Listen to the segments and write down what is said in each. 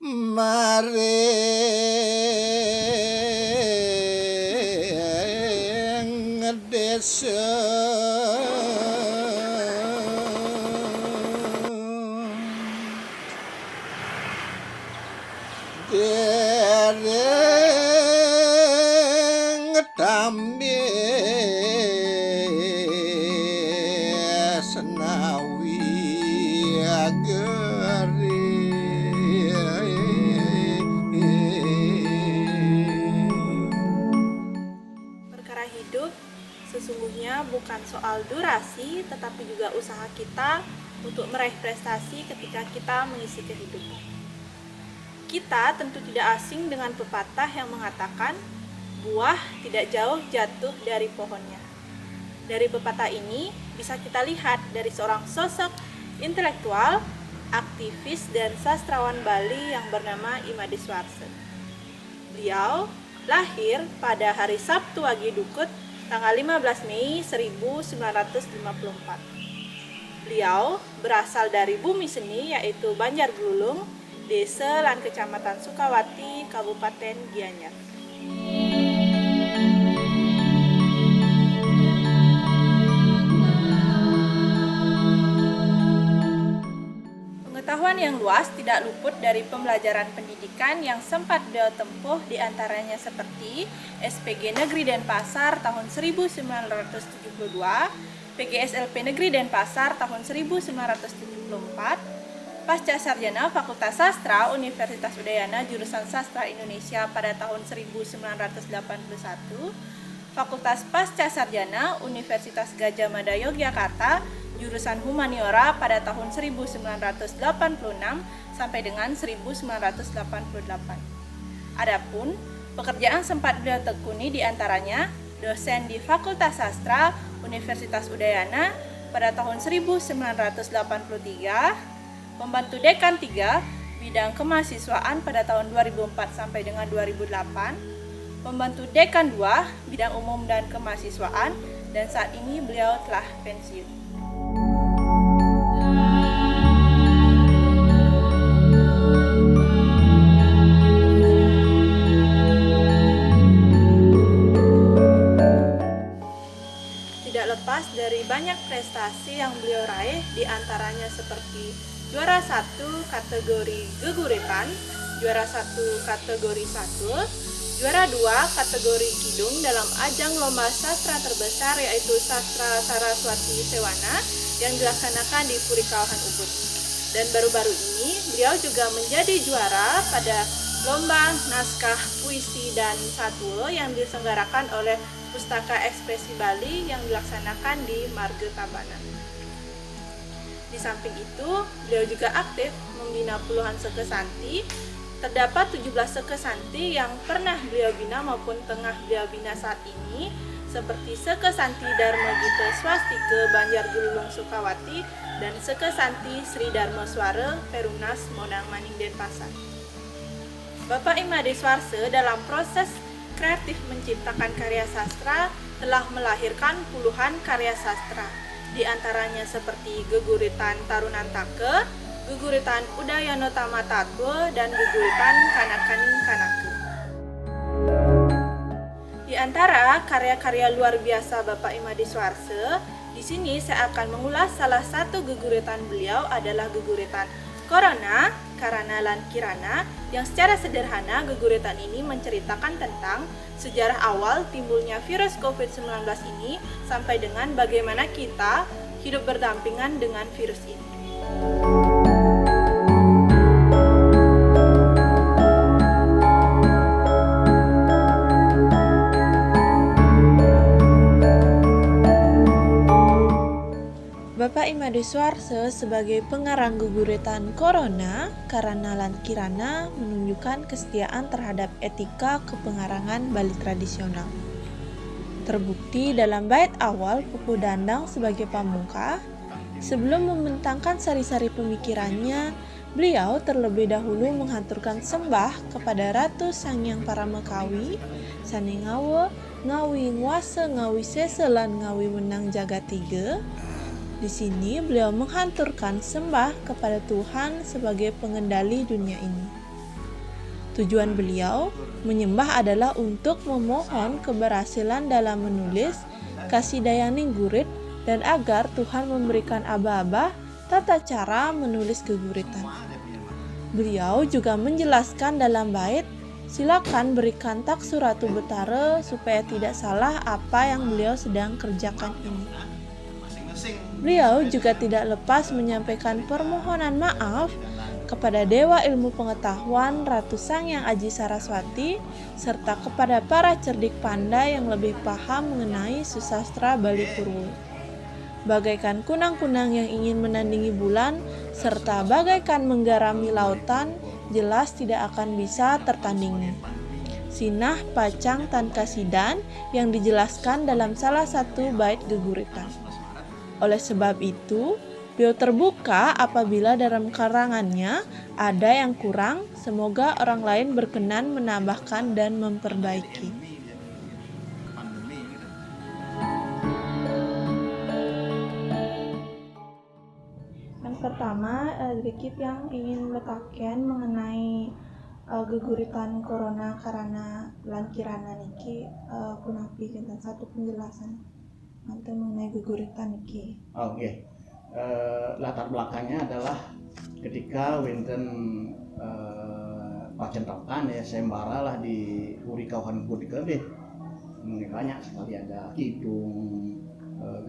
Maring desa dereng tambe senawi ageri. Perkara hidup sesungguhnya bukan soal durasi, tetapi juga usaha kita untuk meraih prestasi ketika kita mengisi kehidupan. Kita tentu tidak asing dengan pepatah yang mengatakan buah tidak jauh jatuh dari pohonnya. Dari pepatah ini bisa kita lihat dari seorang sosok intelektual, aktivis, dan sastrawan Bali yang bernama Imadiswarse. Beliau lahir pada hari Sabtu Wage Dukut tanggal 15 Mei 1954. Beliau berasal dari bumi seni yaitu Banjargelulung, Desa lan Kecamatan Sukawati, Kabupaten Gianyar. Pengetahuan yang luas tidak luput dari pembelajaran pendidikan yang sempat beliau tempuh, diantaranya seperti SPG Negeri Denpasar tahun 1972, PGSLP Negeri Denpasar tahun 1974, Pasca Sarjana Fakultas Sastra Universitas Udayana jurusan Sastra Indonesia pada tahun 1981, Fakultas Pasca Sarjana Universitas Gadjah Mada Yogyakarta jurusan Humaniora pada tahun 1986 sampai dengan 1988. Adapun pekerjaan sempat beliau tekuni diantaranya dosen di Fakultas Sastra Universitas Udayana pada tahun 1983, pembantu dekan 3 bidang kemahasiswaan pada tahun 2004 sampai dengan 2008, pembantu dekan 2 bidang umum dan kemahasiswaan, dan saat ini beliau telah pensiun. Tidak lepas dari banyak prestasi yang beliau raih, diantaranya seperti juara 1 kategori geguritan, juara 1 kategori satul, juara 2 kategori kidung dalam ajang lomba sastra terbesar yaitu Sastra Saraswati Sewana yang dilaksanakan di Puri Kawahan Ubud. Dan baru-baru ini beliau juga menjadi juara pada lomba naskah puisi dan satul yang diselenggarakan oleh Pustaka Ekspresi Bali yang dilaksanakan di Marga Tabanan. Di samping itu, beliau juga aktif membina puluhan sekesanti. Terdapat 17 sekesanti yang pernah beliau bina maupun tengah beliau bina saat ini, seperti Sekesanti Dharma Gita Swastika Banjargelulung Sukawati dan Sekesanti Sri Dharma Swara Perumnas Monang Maning Denpasar. Bapak Imadiswarse dalam proses kreatif menciptakan karya sastra telah melahirkan puluhan karya sastra, di antaranya seperti Geguritan Tarunantake, Geguritan Udayana Tamatatwa, dan Geguritan Kanakaning Kanake. Di antara karya-karya luar biasa Bapak Imadiswarse, di sini saya akan mengulas salah satu geguritan beliau adalah Geguritan Corona, Karana lan Kirana, yang secara sederhana geguritan ini menceritakan tentang sejarah awal timbulnya virus COVID-19 ini sampai dengan bagaimana kita hidup berdampingan dengan virus ini. Bapak Imadiswarse sebagai pengarang geguritan Corona, Karana lan Kirana menunjukkan kesetiaan terhadap etika kepengarangan Bali tradisional. Terbukti dalam bait awal Pupu Dandang sebagai pamungka, sebelum membentangkan sari-sari pemikirannya, beliau terlebih dahulu menghaturkan sembah kepada Ratu Sanghyang Paramekawi, Saningawa, Ngawi Nguasa, Ngawi Sese lan Ngawi Wenang Jagat Tiga. Di sini beliau menghanturkan sembah kepada Tuhan sebagai pengendali dunia ini. Tujuan beliau menyembah adalah untuk memohon keberhasilan dalam menulis, kasih dayaning gurit, dan agar Tuhan memberikan aba-aba tata cara menulis geguritan. Beliau juga menjelaskan dalam bait, silakan berikan tak suratu betara supaya tidak salah apa yang beliau sedang kerjakan ini. Beliau juga tidak lepas menyampaikan permohonan maaf kepada Dewa Ilmu Pengetahuan Ratu Sangyang Aji Saraswati serta kepada para cerdik pandai yang lebih paham mengenai susastra Bali Purwo. Bagaikan kunang-kunang yang ingin menandingi bulan serta bagaikan menggarami lautan, jelas tidak akan bisa tertandingi. Sinah pacang tan kasidan yang dijelaskan dalam salah satu bait geguritan. Oleh sebab itu, beliau terbuka apabila dalam karangannya ada yang kurang, semoga orang lain berkenan menambahkan dan memperbaiki. Yang pertama, sedikit yang ingin letakkan mengenai geguritan corona karena lankirana niki punapi kita satu penjelasan nanti mengenai geguritan niki. Oke. Latar belakangnya adalah ketika wonten pacentokan ya sembara lah di Uri Kauhan Budika deh. Banyak sekali ada kidung,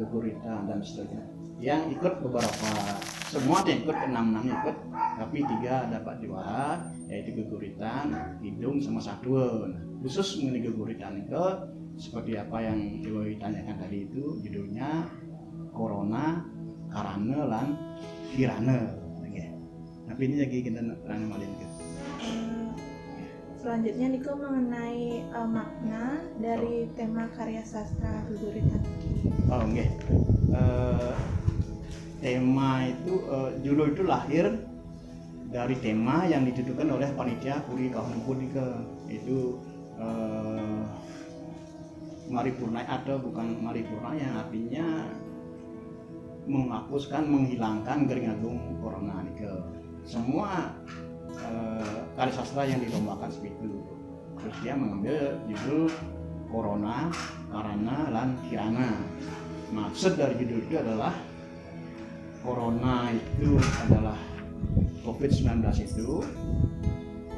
geguritan dan seterusnya. Yang ikut beberapa, semua yang ikut 6 ikut, tapi 3 dapat juara, yaitu geguritan, kidung sama satwa. Khusus mengenai geguritan itu seperti apa yang coba ditanyakan tadi itu judulnya Corona, Karana, lan Kirana. Tapi ini lagi kita terang malin ke. Selanjutnya Niko mengenai makna dari tema karya sastra geguritan. Oh nggih. Tema itu judul itu lahir dari tema yang ditujukan oleh panitia Puri Kauhan Budika, itu Maripurna atau bukan Maripurna yang artinya menghapuskan, menghilangkan Gering Agung Corona ke semua karya sastra yang dilombakan seperti itu. Terus dia mengambil judul Corona, Karana, lan Kirana. Maksud dari judul itu adalah Corona itu adalah COVID-19 itu,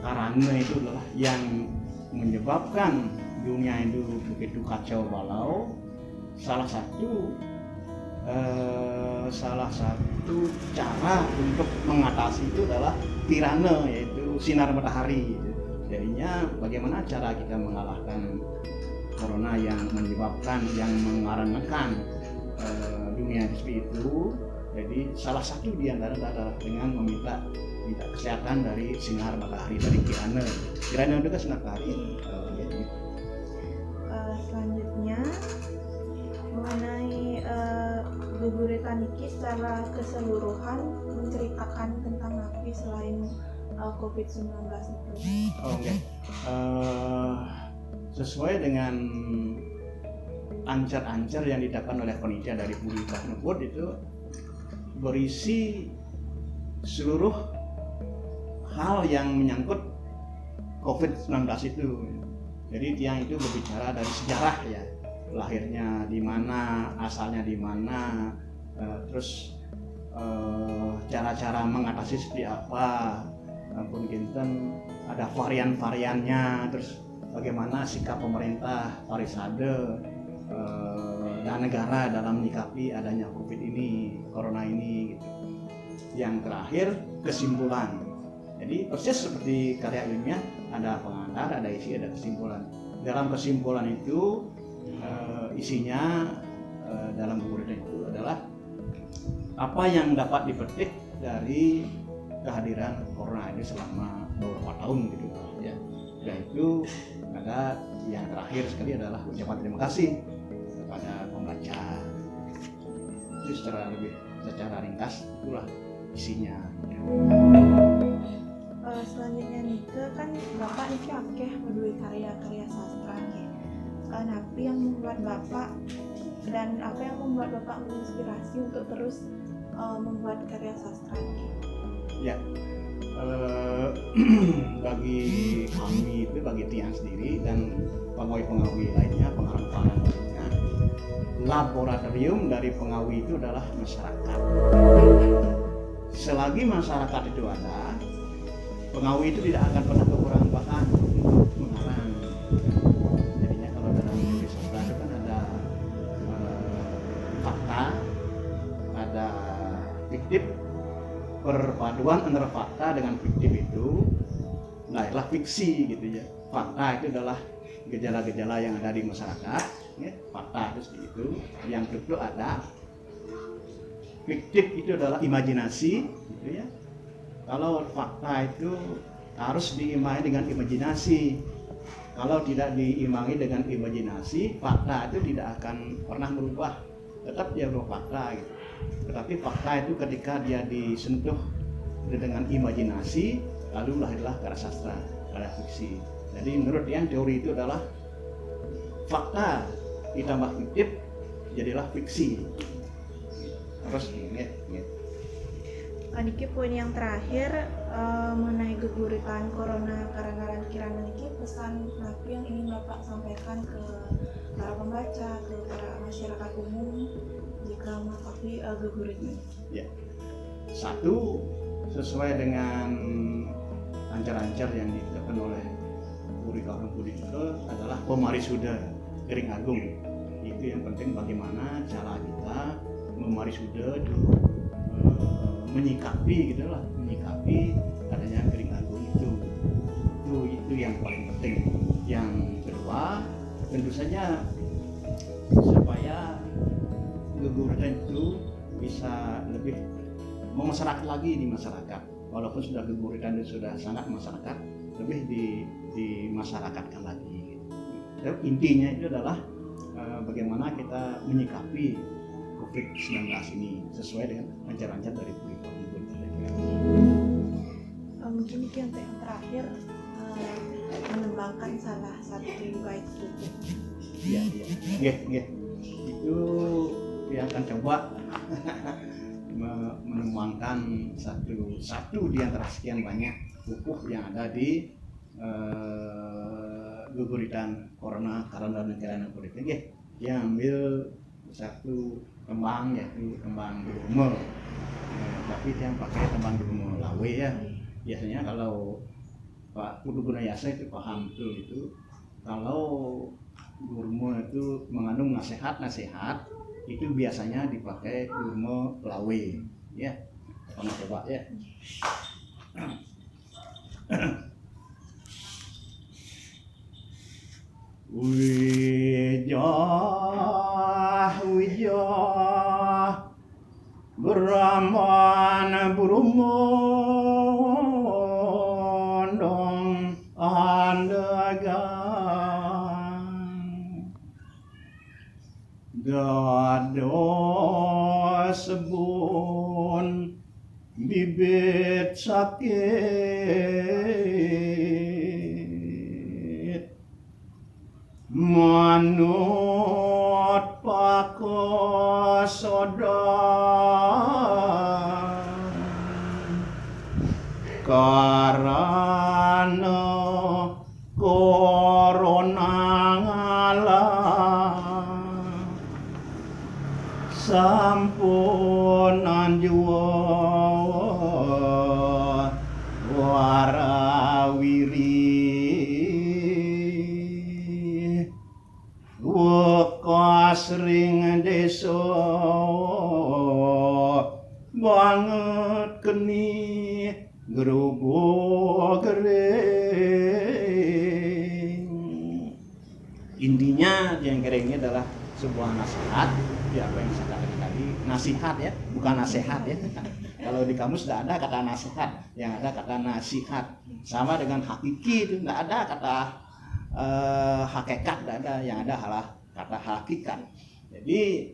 karena itu adalah yang menyebabkan dunia itu begitu kacau balau. Salah satu cara untuk mengatasi itu adalah tirana, yaitu sinar matahari. Jadinya bagaimana cara kita mengalahkan corona yang menyebabkan, yang mengarenakan dunia seperti itu. Jadi salah satu di antara adalah dengan meminta kesehatan dari sinar matahari, dari kirana. Kirana itu kan sinar matahari. Selanjutnya mengenai geguritan niki secara keseluruhan menceritakan tentang napi selain COVID-19 itu. Oke. Sesuai dengan ancar-ancar yang didapat oleh panitia dari Puri Kauhan itu berisi seluruh hal yang menyangkut COVID-19 itu. Jadi tiang itu berbicara dari sejarah ya, lahirnya di mana, asalnya di mana, terus cara-cara mengatasi seperti apa, pun kinten ada varian-variannya, terus bagaimana sikap pemerintah, parisade, dan negara dalam menyikapi adanya COVID ini, corona ini gitu. Yang terakhir kesimpulan. Jadi persis seperti karya ilmiah, ada pengantar, ada isi, ada kesimpulan. Dalam kesimpulan itu isinya dalam buku itu adalah apa yang dapat dipetik dari kehadiran corona ini selama beberapa tahun gitu ya. Dan itu ada yang terakhir sekali adalah ucapan terima kasih kepada pembaca. Itu secara ringkas itulah isinya. Selanjutnya Nike kan Bapak Nike akeh berdua karya-karya sastra nih. Apa yang membuat Bapak dan apa yang membuat Bapak menginspirasi untuk terus membuat karya sastra ini? Ya, eh, bagi kami itu, bagi Tian sendiri dan pengawai-pengawai lainnya, pengarang-pengarang lainnya, laboratorium dari pengawi itu adalah masyarakat. Selagi masyarakat itu ada, pengawi itu tidak akan pernah kekurangan bahan untuk mengarang. Jadinya kalau dalam teori sastra itu kan ada fakta, ada fiktif, perpaduan antara fakta dengan fiktif itu lahirlah fiksi gitu ya. Fakta itu adalah gejala-gejala yang ada di masyarakat, ya, fakta itu seperti itu. Yang kedua ada fiktif, itu adalah imajinasi gitu ya. Kalau fakta itu harus diimbangi dengan imajinasi. Kalau tidak diimbangi dengan imajinasi, fakta itu tidak akan pernah berubah, tetap dia berupa fakta gitu. Tetapi fakta itu ketika dia disentuh dengan imajinasi, lalu lahirlah karya sastra, karya fiksi. Jadi menurut dia teori itu adalah fakta ditambah fiktif, jadilah fiksi. Terus ingat. Niki poin yang terakhir mengenai geguritan corona karangaran kirana niki, pesan napi yang ingin Bapak sampaikan ke para pembaca, ke para masyarakat umum jika menghadapi geguritan. Ya. Satu, sesuai dengan ancar-ancar yang ditetapkan oleh Puri Kampung Puri itu adalah pemarisuda Gering Agung. Itu yang penting, bagaimana cara kita memarisuda itu menyikapi adanya Gering Agung itu yang paling penting. Yang kedua, tentu saja supaya geguritan itu bisa lebih memasyarakat lagi di masyarakat. Walaupun sudah geguritan itu sudah sangat masyarakat, lebih dimasyarakatkan lagi. Jadi intinya itu adalah bagaimana kita menyikapi COVID-19 ini sesuai dengan ancar-ancar dari Puri Kampung Puri. Mungkin ini yang terakhir, mengembangkan salah satu bait buku. Iya. Itu yang akan coba menuangkan satu di antara sekian banyak buku yang ada di geguritan corona karena negara politik. Yang ambil satu tembang, yaitu tembang Durmo. Tapi yang pakai tembang Durmo Lawe ya. Biasanya kalau Pak Putu Gunayasa itu paham betul itu. Kalau Durmo itu mengandung nasihat-nasihat, itu biasanya dipakai Durmo Lawe. Ya, sama coba ya. Wijah Brahman Burumondong Andagan Dado sebun bibit sakit manut pakosodan karana corona ngalah sampun anjuwa warawiri sering desa banget keni gerugo gering. Intinya yang keringnya adalah sebuah nasihat, ya apa yang saya katakan tadi, nasihat ya, bukan nasihat ya. Kalau di kamus tidak ada kata nasihat, yang ada kata nasihat. Sama dengan hakiki itu tidak ada kata hakikat, tidak ada, yang ada kata hakikat. Jadi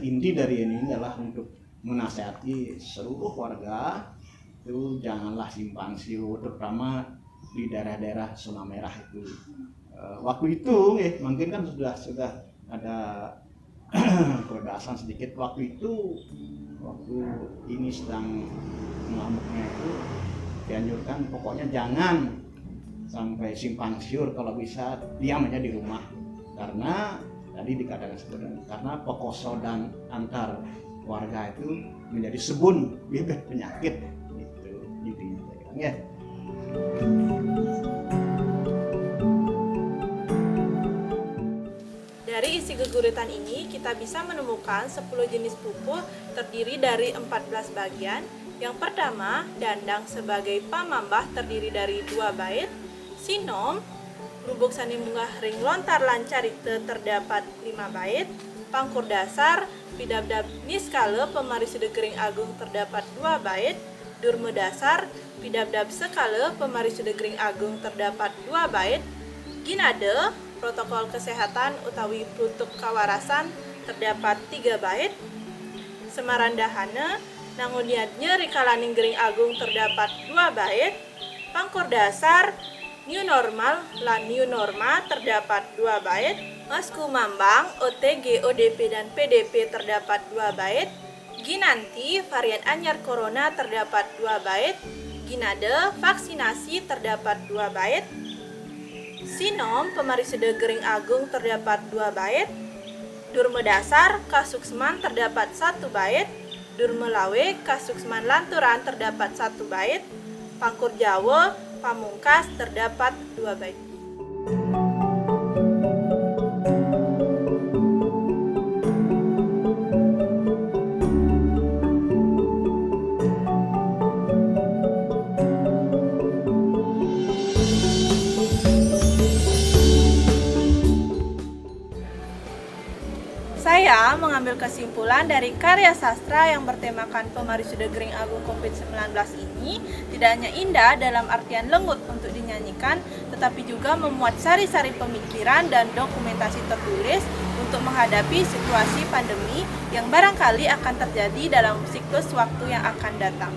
inti dari ini adalah untuk menasihati seluruh warga itu janganlah simpang siur, terutama di daerah-daerah zona merah itu. Waktu itu mungkin kan sudah ada perbedaan sedikit. Waktu ini sedang mengamuknya itu dianjurkan pokoknya jangan sampai simpang siur, kalau bisa diam aja di rumah, karena tadi dikatakan sebenarnya karena pekosodan antar warga itu menjadi sebun bibit penyakit gitu intinya ya. Dari isi geguritan ini kita bisa menemukan 10 jenis pupuh terdiri dari 14 bagian. Yang pertama, dandang sebagai pamambah terdiri dari 2 bait. Sinom, rubuk sani munggah ring lontar lancarite terdapat 5 bait. Pangkur dasar, pidabdab niskala pemari sudegering agung terdapat 2 bait. Durme dasar, pidabdab sekala pemari sudegering agung terdapat 2 bait. Ginade, protokol kesehatan utawi plutuk kawarasan terdapat 3 bait. Semarandahana, nangudiadnya rikalaning gering agung terdapat 2 bait. Pangkur dasar, new normal lan new norma terdapat 2 bait. Masku mambang, OTG, ODP dan PDP terdapat 2 bait. Ginanti, varian anyar corona terdapat 2 bait. Ginade, vaksinasi terdapat 2 bait. Sinom, pemari sedegering agung terdapat 2 bait. Durme dasar, kasuksman terdapat 1 bait. Durme lawe, kasuksman lanturan terdapat 1 bait. Pangkur Jawa, pamungkas terdapat 2 bait. Saya mengambil kesimpulan dari karya sastra yang bertemakan Pemari Sudegering Agung COVID-19 ini tidak hanya indah dalam artian lembut untuk dinyanyikan, tetapi juga memuat sari-sari pemikiran dan dokumentasi tertulis untuk menghadapi situasi pandemi yang barangkali akan terjadi dalam siklus waktu yang akan datang.